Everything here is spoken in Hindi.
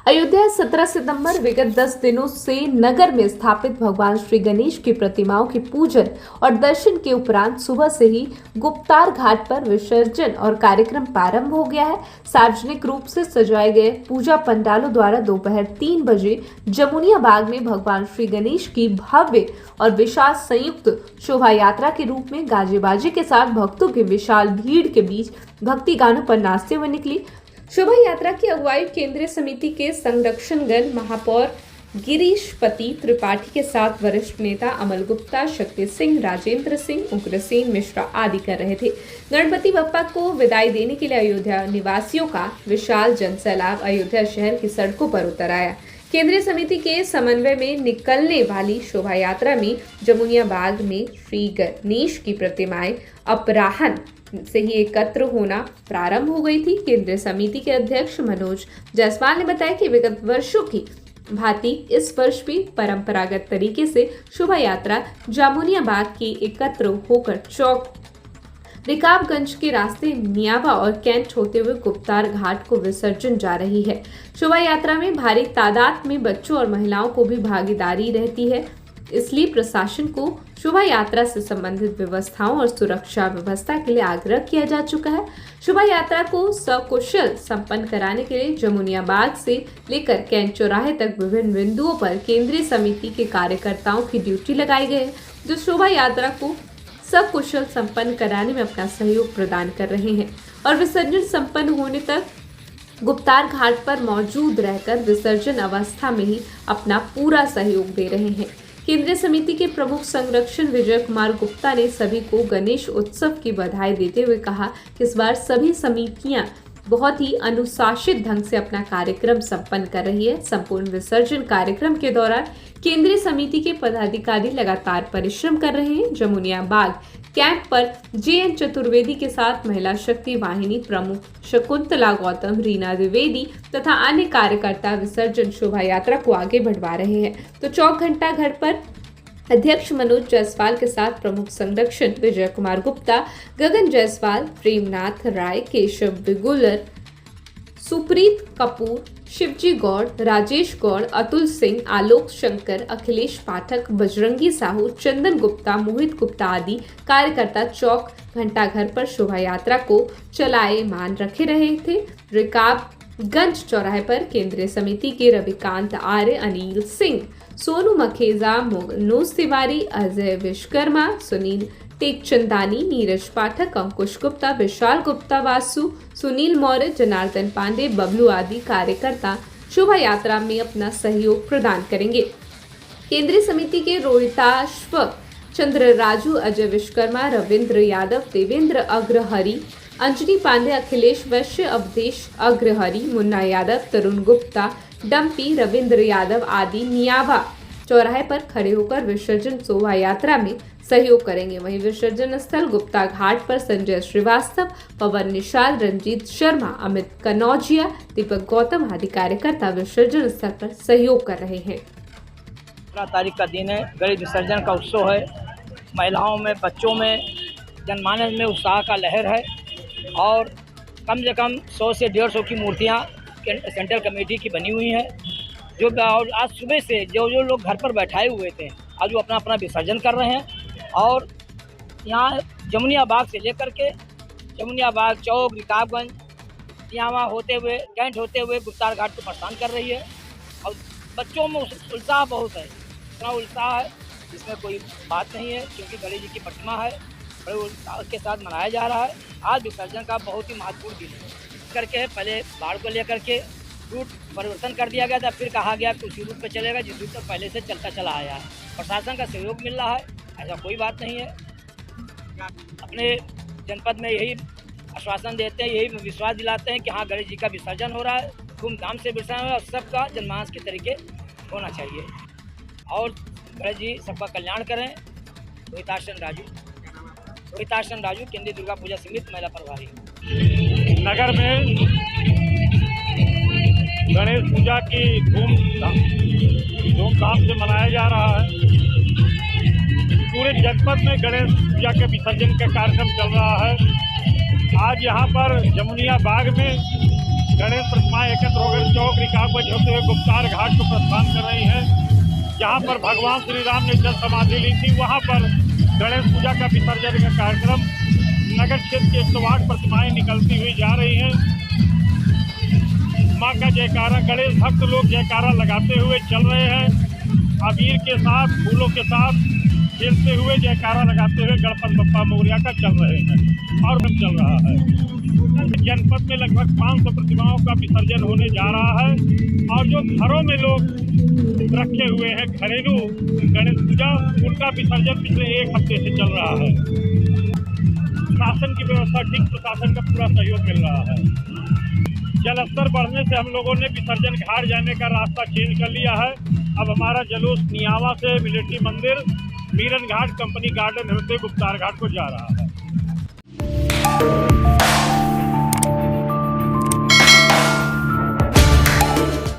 अयोध्या 17 सितंबर विगत 10 दिनों से नगर में स्थापित भगवान श्री गणेश की प्रतिमाओं की पूजन और दर्शन के उपरांत सुबह से ही गुप्तार घाट पर विसर्जन और कार्यक्रम प्रारंभ हो गया है। सार्वजनिक रूप से सजाए गए पूजा पंडालों द्वारा दोपहर 3 बजे जमुनिया बाग में भगवान श्री गणेश की भव्य और विशाल संयुक्त शोभा यात्रा के रूप में गाजे बाजे के साथ भक्तों की विशाल भीड़ के बीच भक्ति गानों पर नाचते हुए निकली। शोभा यात्रा की अगुवाई केंद्रीय समिति के संरक्षणगण महापौर गिरीशपति त्रिपाठी के साथ वरिष्ठ नेता अमल गुप्ता, शक्ति सिंह, राजेंद्र सिंह, उग्रसेन मिश्रा आदि कर रहे थे। गणपति बप्पा को विदाई देने के लिए अयोध्या निवासियों का विशाल जनसैलाब अयोध्या शहर की सड़कों पर उतर आया। केंद्रीय समिति के समन्वय में निकलने वाली शोभा यात्रा में जमुनिया बाग में श्री गणेश की प्रतिमाएं अपराह्न से ही एकत्र होना प्रारंभ हो गई थी। केंद्रीय समिति के अध्यक्ष मनोज जायसवाल ने बताया कि विगत वर्षों की भांति इस वर्ष भी परंपरागत तरीके से शोभा यात्रा जमुनिया बाग की एकत्र होकर चौक रिकाबगंज के रास्ते नियावा और कैंट होते हुए गुप्तार घाट को विसर्जन जा रही है। शोभा यात्रा में भारी तादाद में बच्चों और महिलाओं को भी भागीदारी रहती है, इसलिए प्रशासन को शोभा यात्रा से संबंधित व्यवस्थाओं और सुरक्षा व्यवस्था के लिए आग्रह किया जा चुका है। शोभा यात्रा को सकुशल संपन्न कराने के लिए जमुनिया बाग से लेकर कैंट चौराहे तक विभिन्न बिंदुओं पर केंद्रीय समिति के कार्यकर्ताओं की ड्यूटी लगाई गई है, जो शोभा यात्रा को सकुशल संपन्न कराने में अपना सहयोग प्रदान कर रहे हैं और विसर्जन संपन्न होने तक गुप्तार घाट पर मौजूद रहकर विसर्जन अवस्था में ही अपना पूरा सहयोग दे रहे हैं। केंद्रीय समिति के प्रमुख संरक्षण विजय कुमार गुप्ता ने सभी को गणेश उत्सव की बधाई देते हुए कहा कि इस बार सभी समितियां बहुत ही अनुशासित ढंग से अपना कार्यक्रम संपन्न कर रही है। संपूर्ण विसर्जन कार्यक्रम के दौरान केंद्रीय समिति के पदाधिकारी लगातार परिश्रम कर रहे हैं। जमुनिया बाग कैंप पर JN चतुर्वेदी के साथ महिला शक्ति वाहिनी प्रमुख शकुंतला गौतम, रीना द्विवेदी तथा अन्य कार्यकर्ता विसर्जन शोभा यात्रा को आगे बढ़वा रहे हैं। तो चौक घंटा घर पर अध्यक्ष मनोज जायसवाल के साथ प्रमुख संरक्षण विजय कुमार गुप्ता, गगन जायसवाल, प्रेमनाथ राय, केशव बिगुलर, सुप्रीत कपूर, शिवजी गौड़, राजेश गौड़, अतुल सिंह, आलोक शंकर, अखिलेश पाठक, बजरंगी साहू, चंदन गुप्ता, मोहित गुप्ता आदि कार्यकर्ता चौक घंटाघर पर शोभा यात्रा को चलाएमान रखे रहे थे। रिकाबगंज चौराहे पर केंद्रीय समिति के रविकांत आर्य, अनिल सिंह, सोनू मखेजा, मनोज तिवारी, अजय विश्वकर्मा, सुनील टेकचंदानी, नीरज पाठक, अंकुश गुप्ता, विशाल गुप्ता, वासु, सुनील मौर्य, जनार्दन पांडे, बबलू आदि कार्यकर्ता शोभा यात्रा में अपना सहयोग प्रदान करेंगे। केंद्रीय समिति के रोहिताश्व चंद्र राजू, अजय विश्वकर्मा, रविंद्र यादव, देवेंद्र अग्रहरि, अंजनी पांडे, अखिलेश वैश्य, अवधेश अग्रहरि, मुन्ना यादव, तरुण गुप्ता, डम्पी, रविंद्र यादव आदि नियावा चौराहे पर खड़े होकर विसर्जन शोभा यात्रा में सहयोग करेंगे। वहीं विसर्जन स्थल गुप्ता घाट पर संजय श्रीवास्तव, पवन निषाद, रंजीत शर्मा, अमित कनौजिया, दीपक गौतम आदि कार्यकर्ता विसर्जन स्थल पर सहयोग कर रहे हैं। 15 तारीख का दिन है, गणेश विसर्जन का उत्सव है। महिलाओं में, बच्चों में, जनमानस में उत्साह का लहर है और कम से कम 100 से 150 की मूर्तियाँ सेंट्रल कमेटी की बनी हुई हैं। जो और आज सुबह से जो लोग घर पर बैठाए हुए थे, आज वो अपना अपना विसर्जन कर रहे हैं और यहाँ जमुनिया बाग से लेकर के जमुनिया बाग, चौक, रिकाबगंज, यहाँ होते हुए कैंट होते हुए गुप्तार घाट को प्रस्थान कर रही है। और बच्चों में उत्साह बहुत है, इतना उत्साह है इसमें कोई बात नहीं है, क्योंकि गणेश जी की प्रतिमा है, बड़े उत्साह के साथ मनाया जा रहा है। आज विसर्जन का बहुत ही महत्वपूर्ण दिन है करके पहले बाढ़ को लेकर के रूट परिवर्तन कर दिया गया था, फिर कहा गया कि उसी रूट पर चलेगा जिस रूट पर पहले से चलता चला आया है। प्रशासन का सहयोग मिल रहा है, ऐसा कोई बात नहीं है। अपने जनपद में यही आश्वासन देते हैं, यही विश्वास दिलाते हैं कि हाँ, गणेश जी का विसर्जन हो रहा है, धूमधाम से विसर्जन हो रहा है, सबका जनमानस के तरीके होना चाहिए और गणेश जी सबका कल्याण करें। रोहिताशन राजू, केंद्रीय दुर्गा पूजा समिति महिला प्रभारी। नगर में गणेश पूजा की धूमधाम से मनाया जा रहा है। पूरे जनपद में गणेश पूजा के विसर्जन का कार्यक्रम चल रहा है। आज यहाँ पर जमुनिया बाग में गणेश प्रतिमाएं एकत्र होकर चौक रिकाबगंज होते हुए गुप्तार घाट को प्रस्थान कर रही हैं। जहां पर भगवान श्री राम ने जल समाधि ली थी, वहां पर गणेश पूजा का विसर्जन का कार्यक्रम नगर क्षेत्र की 108 प्रतिमाएं निकलती हुई जा रही हैं। मां का जयकारा, गणेश भक्त लोग जयकारा लगाते हुए चल रहे हैं। अबीर के साथ, फूलों के साथ खेलते हुए, जयकारा लगाते हुए गणपति बप्पा मोरया का चल रहे हैं और हम चल रहा है। जनपद में लगभग 500 प्रतिमाओं का विसर्जन होने जा रहा है और जो घरों में लोग रखे हुए हैं घरेलू गणेश पूजा, उनका विसर्जन पिछले 1 हफ्ते से चल रहा है। शासन की व्यवस्था ठीक, प्रशासन का पूरा सहयोग मिल रहा है। जलस्तर बढ़ने से हम लोगों ने विसर्जन घाट जाने का रास्ता चेंज कर लिया है। अब हमारा जुलूस नियावा से मिलिट्री मंदिर, मीरन घाट, कंपनी गार्डन होते गुप्तार घाट को जा रहा है।